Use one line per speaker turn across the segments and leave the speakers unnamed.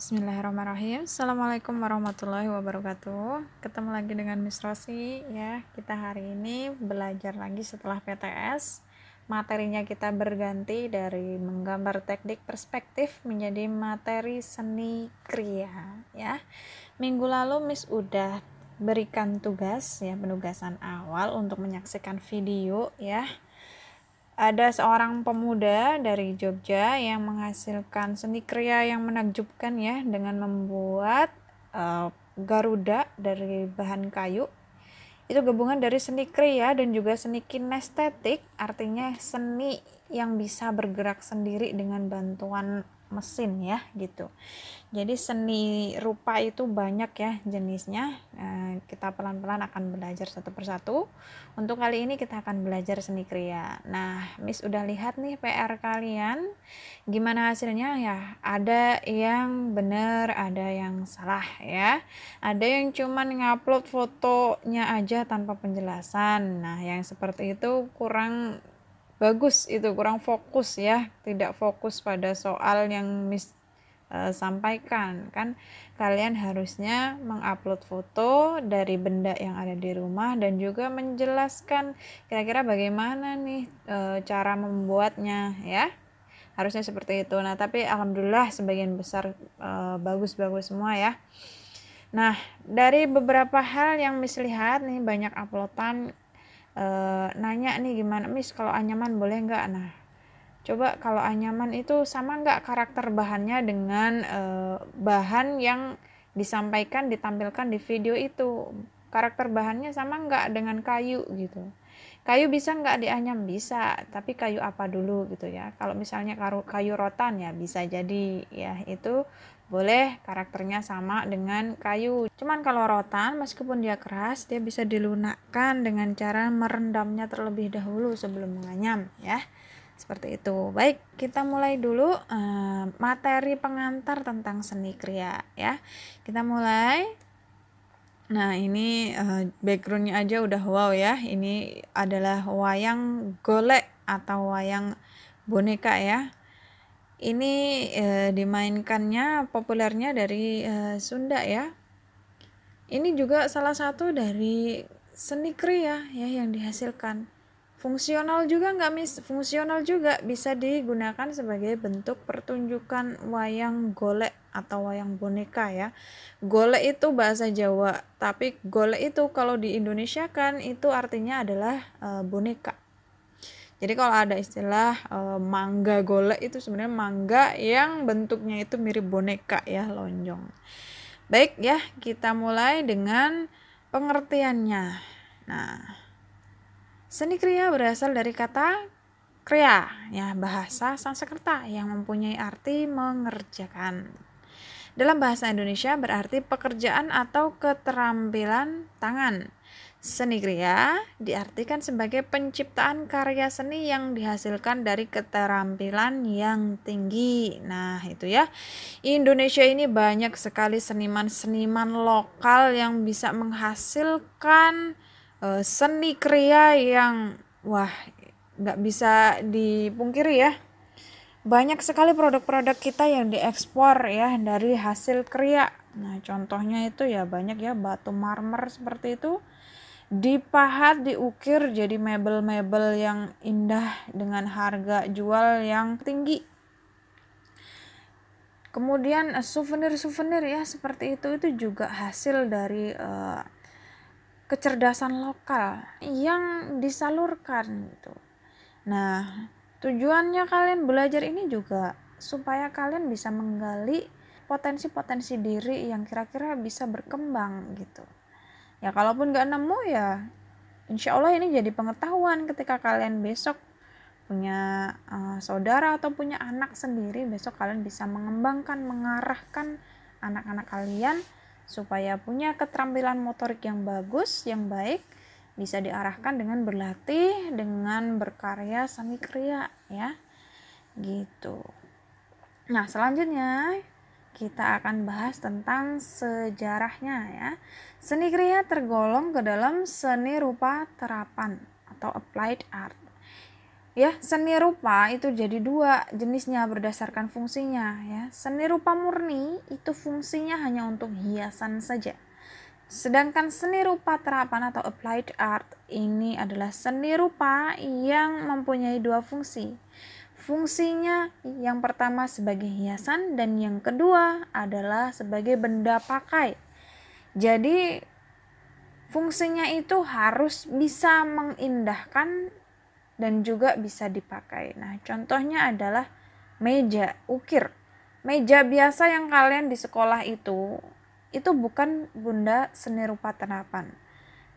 Bismillahirrahmanirrahim. Assalamualaikum warahmatullahi wabarakatuh. Ketemu lagi dengan Miss Rosi ya. Kita hari ini belajar lagi setelah PTS. Materinya kita berganti dari menggambar teknik perspektif menjadi materi seni kriya ya. Minggu lalu Miss udah berikan tugas ya, penugasan awal untuk menyaksikan video ya. Ada seorang pemuda dari Jogja yang menghasilkan seni kriya yang menakjubkan ya, dengan membuat Garuda dari bahan kayu. Itu gabungan dari seni kriya dan juga seni kinestetik, artinya seni yang bisa bergerak sendiri dengan bantuan mesin ya gitu. Jadi seni rupa itu banyak ya jenisnya. Kita pelan-pelan akan belajar satu persatu. Untuk kali ini kita akan belajar seni kriya. Nah, Miss udah lihat nih PR kalian. Gimana hasilnya ya? Ada yang benar, ada yang salah ya. Ada yang cuman ngupload fotonya aja tanpa penjelasan. Nah, yang seperti itu kurang bagus, itu kurang fokus ya, tidak fokus pada soal yang Miss sampaikan. Kan kalian harusnya mengupload foto dari benda yang ada di rumah dan juga menjelaskan kira-kira bagaimana nih cara membuatnya ya, harusnya seperti itu. Nah tapi alhamdulillah sebagian besar bagus-bagus semua ya. Nah dari beberapa hal yang Miss lihat nih, banyak uploadan nanya nih, gimana Miss kalau anyaman boleh nggak? Nah coba kalau anyaman itu sama nggak karakter bahannya dengan bahan yang disampaikan, ditampilkan di video itu, karakter bahannya sama nggak dengan kayu gitu. Kayu bisa nggak dianyam? Bisa, tapi kayu apa dulu gitu ya. Kalau misalnya kayu rotan ya bisa jadi ya, itu boleh karakternya sama dengan kayu. Cuman kalau rotan meskipun dia keras, dia bisa dilunakkan dengan cara merendamnya terlebih dahulu sebelum menganyam ya. Seperti itu. Baik, kita mulai dulu materi pengantar tentang seni kriya ya. Kita mulai. Nah ini backgroundnya aja udah wow ya. Ini adalah wayang golek atau wayang boneka ya. Ini dimainkannya populernya dari Sunda ya. Ini juga salah satu dari seni kriya ya yang dihasilkan. Fungsional juga nggak Miss? Fungsional juga, bisa digunakan sebagai bentuk pertunjukan wayang golek atau wayang boneka ya. Golek itu bahasa Jawa, tapi golek itu kalau di Indonesia kan itu artinya adalah boneka. Jadi kalau ada istilah mangga golek, itu sebenarnya mangga yang bentuknya itu mirip boneka ya, lonjong. Baik ya, kita mulai dengan pengertiannya. Nah, seni kriya berasal dari kata kriya, ya, bahasa Sanskerta yang mempunyai arti mengerjakan. Dalam bahasa Indonesia berarti pekerjaan atau keterampilan tangan. Seni kriya diartikan sebagai penciptaan karya seni yang dihasilkan dari keterampilan yang tinggi. Nah, itu ya. Indonesia ini banyak sekali seniman-seniman lokal yang bisa menghasilkan seni kriya yang wah, nggak bisa dipungkiri ya. Banyak sekali produk-produk kita yang diekspor ya dari hasil kriya. Nah contohnya itu ya banyak ya, batu marmer seperti itu dipahat, diukir jadi mebel-mebel yang indah dengan harga jual yang tinggi. Kemudian souvenir-souvenir ya seperti itu juga hasil dari kecerdasan lokal yang disalurkan gitu. Nah, tujuannya kalian belajar ini juga supaya kalian bisa menggali potensi-potensi diri yang kira-kira bisa berkembang gitu. Ya kalaupun gak nemu ya insya Allah ini jadi pengetahuan ketika kalian besok punya saudara atau punya anak sendiri. Besok kalian bisa mengembangkan, mengarahkan anak-anak kalian supaya punya keterampilan motorik yang bagus, yang baik, bisa diarahkan dengan berlatih, dengan berkarya seni kriya ya gitu. Nah selanjutnya kita akan bahas tentang sejarahnya ya. Seni kriya tergolong ke dalam seni rupa terapan atau applied art. Ya, seni rupa itu jadi dua jenisnya berdasarkan fungsinya ya. Seni rupa murni itu fungsinya hanya untuk hiasan saja. Sedangkan seni rupa terapan atau applied art ini adalah seni rupa yang mempunyai dua fungsi. Fungsinya yang pertama sebagai hiasan dan yang kedua adalah sebagai benda pakai. Jadi fungsinya itu harus bisa mengindahkan dan juga bisa dipakai. Nah, contohnya adalah meja ukir. Meja biasa yang kalian di sekolah itu bukan benda seni rupa terapan.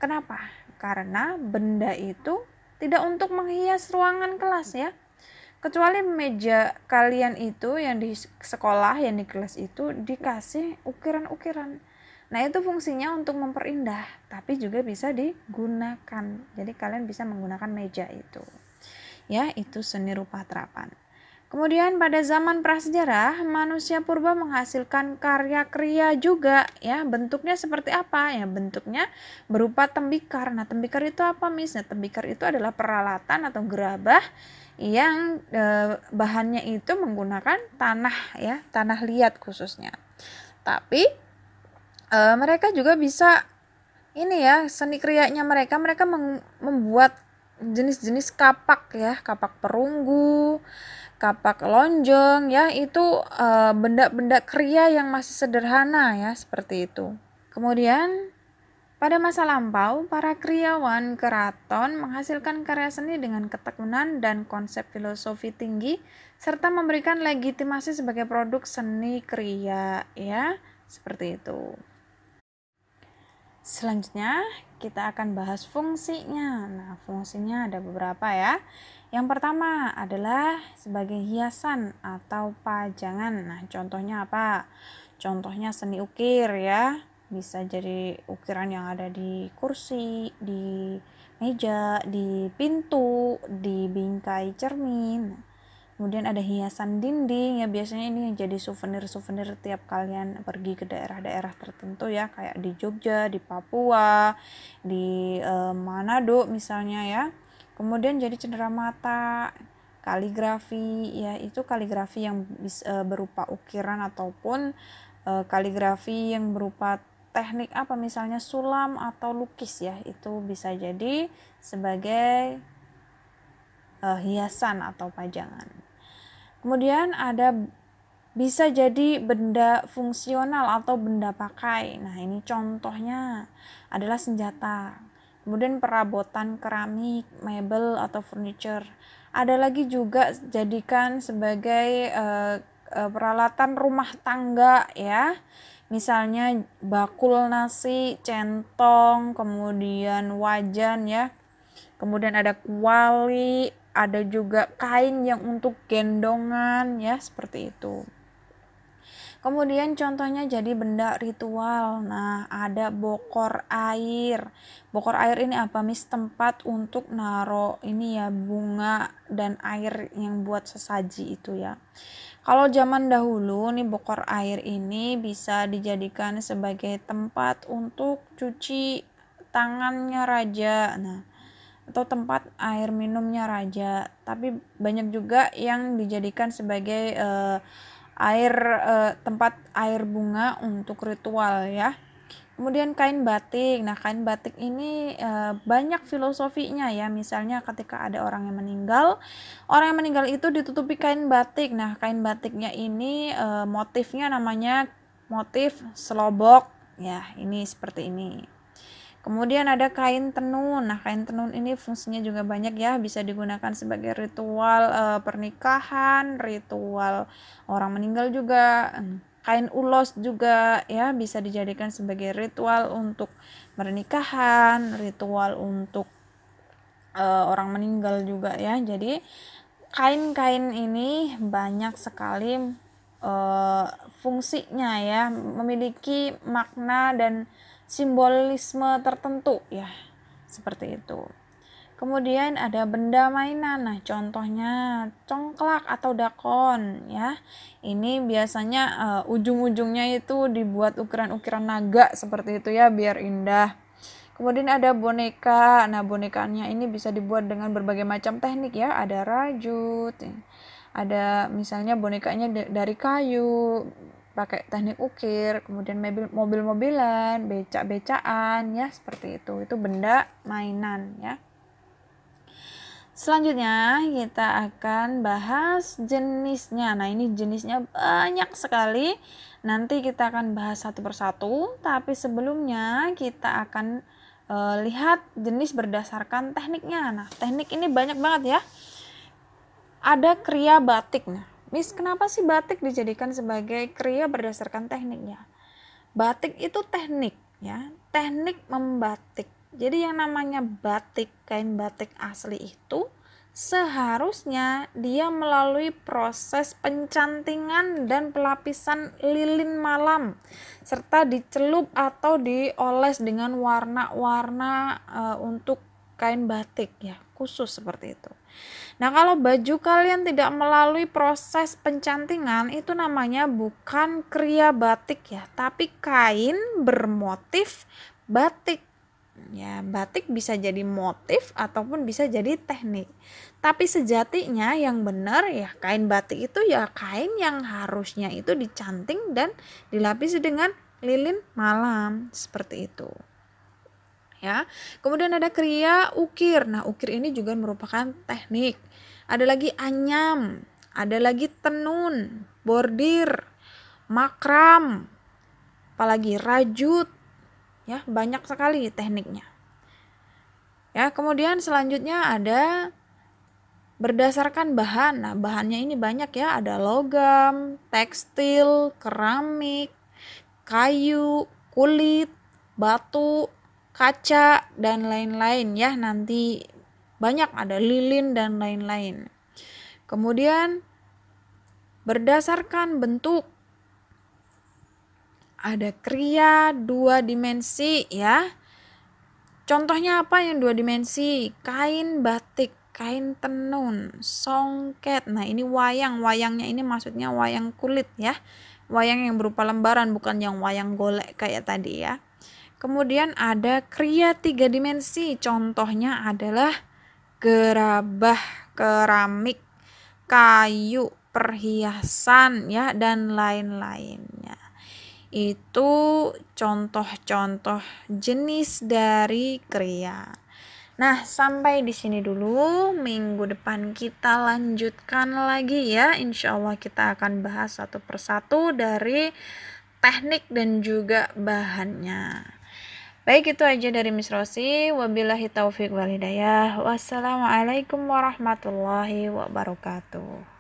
Kenapa? Karena benda itu tidak untuk menghias ruangan kelas ya. Kecuali meja kalian itu yang di sekolah, yang di kelas itu dikasih ukiran-ukiran. Nah, itu fungsinya untuk memperindah, tapi juga bisa digunakan. Jadi kalian bisa menggunakan meja itu. Ya, itu seni rupa terapan. Kemudian pada zaman prasejarah, manusia purba menghasilkan karya kriya juga ya. Bentuknya seperti apa? Ya, bentuknya berupa tembikar. Nah, tembikar itu apa, Miss? Nah, tembikar itu adalah peralatan atau gerabah yang bahannya itu menggunakan tanah ya, tanah liat khususnya. Tapi mereka juga bisa ini ya, seni krianya mereka membuat jenis-jenis kapak ya, kapak perunggu, kapak lonjong ya, itu benda-benda kriya yang masih sederhana ya, seperti itu. Kemudian pada masa lampau, para kriyawan keraton menghasilkan karya seni dengan ketekunan dan konsep filosofi tinggi serta memberikan legitimasi sebagai produk seni kriya ya, seperti itu. Selanjutnya kita akan bahas fungsinya. Nah, fungsinya ada beberapa ya. Yang pertama adalah sebagai hiasan atau pajangan. Nah, contohnya apa? Contohnya seni ukir ya. Bisa jadi ukiran yang ada di kursi, di meja, di pintu, di bingkai cermin. Kemudian ada hiasan dinding ya, biasanya ini jadi souvenir-souvenir tiap kalian pergi ke daerah-daerah tertentu ya, kayak di Jogja, di Papua, di Manado misalnya ya. Kemudian jadi cenderamata, kaligrafi ya, itu kaligrafi yang berupa ukiran ataupun kaligrafi yang berupa teknik apa, misalnya sulam atau lukis ya, itu bisa jadi sebagai hiasan atau pajangan. Kemudian ada bisa jadi benda fungsional atau benda pakai. Nah, ini contohnya adalah senjata. Kemudian perabotan keramik, mebel atau furniture. Ada lagi juga jadikan sebagai peralatan rumah tangga ya. Misalnya bakul nasi, centong, kemudian wajan ya. Kemudian ada kuali, ada juga kain yang untuk gendongan ya, seperti itu. Kemudian contohnya jadi benda ritual. Nah, ada bokor air. Bokor air ini apa, Miss? Tempat untuk naro ini ya, bunga dan air yang buat sesaji itu ya. Kalau zaman dahulu nih, bokor air ini bisa dijadikan sebagai tempat untuk cuci tangannya raja. Nah, atau tempat air minumnya raja, tapi banyak juga yang dijadikan sebagai tempat air bunga untuk ritual ya. Kemudian kain batik. Nah, kain batik ini banyak filosofinya ya. Misalnya ketika ada orang yang meninggal itu ditutupi kain batik. Nah, kain batiknya ini motifnya namanya motif selobok ya, ini seperti ini. Kemudian ada kain tenun. Nah, kain tenun ini fungsinya juga banyak ya, bisa digunakan sebagai ritual pernikahan, ritual orang meninggal juga. Kain ulos juga ya, bisa dijadikan sebagai ritual untuk pernikahan, ritual untuk orang meninggal juga ya. Jadi kain-kain ini banyak sekali fungsinya ya, memiliki makna dan simbolisme tertentu ya, seperti itu. Kemudian ada benda mainan. Nah, contohnya congklak atau dakon ya. Ini biasanya ujung-ujungnya itu dibuat ukiran-ukiran naga seperti itu ya, biar indah. Kemudian ada boneka. Nah, bonekanya ini bisa dibuat dengan berbagai macam teknik ya. Ada rajut, ada misalnya bonekanya dari kayu, pakai teknik ukir, kemudian mobil-mobilan, becak-becaan ya, seperti itu. Itu benda mainan ya. Selanjutnya kita akan bahas jenisnya. Nah, ini jenisnya banyak sekali. Nanti kita akan bahas satu persatu, tapi sebelumnya kita akan lihat jenis berdasarkan tekniknya. Nah, teknik ini banyak banget ya. Ada kriya batik. Nah, Miss, kenapa sih batik dijadikan sebagai kriya berdasarkan tekniknya? Batik itu teknik ya, teknik membatik. Jadi yang namanya batik, kain batik asli itu seharusnya dia melalui proses pencantingan dan pelapisan lilin malam serta dicelup atau dioles dengan warna-warna untuk kain batik ya, khusus seperti itu. Nah, kalau baju kalian tidak melalui proses pencantingan, itu namanya bukan kriya batik ya, tapi kain bermotif batik. Ya, batik bisa jadi motif ataupun bisa jadi teknik. Tapi sejatinya yang benar ya kain batik itu ya kain yang harusnya itu dicanting dan dilapisi dengan lilin malam, seperti itu. Ya. Kemudian ada kriya ukir. Nah, ukir ini juga merupakan teknik. Ada lagi anyam, ada lagi tenun, bordir, makram, apalagi rajut. Ya, banyak sekali tekniknya. Ya, kemudian selanjutnya ada berdasarkan bahan. Nah, bahannya ini banyak ya, ada logam, tekstil, keramik, kayu, kulit, batu, kaca, dan lain-lain ya. Nanti banyak, ada lilin dan lain-lain. Kemudian berdasarkan bentuk, ada kriya 2 dimensi ya. Contohnya apa yang 2 dimensi? Kain batik, kain tenun, songket. Nah, ini wayang. Wayangnya ini maksudnya wayang kulit ya. Wayang yang berupa lembaran, bukan yang wayang golek kayak tadi ya. Kemudian ada kriya 3 dimensi. Contohnya adalah gerabah, keramik, kayu, perhiasan ya, dan lain-lainnya. Itu contoh-contoh jenis dari kriya. Nah, sampai di sini dulu. Minggu depan kita lanjutkan lagi ya. Insya Allah kita akan bahas satu persatu dari teknik dan juga bahannya. Baik, itu aja dari Miss Rosi. Wabillahi taufiq wal hidayah. Wassalamualaikum warahmatullahi wabarakatuh.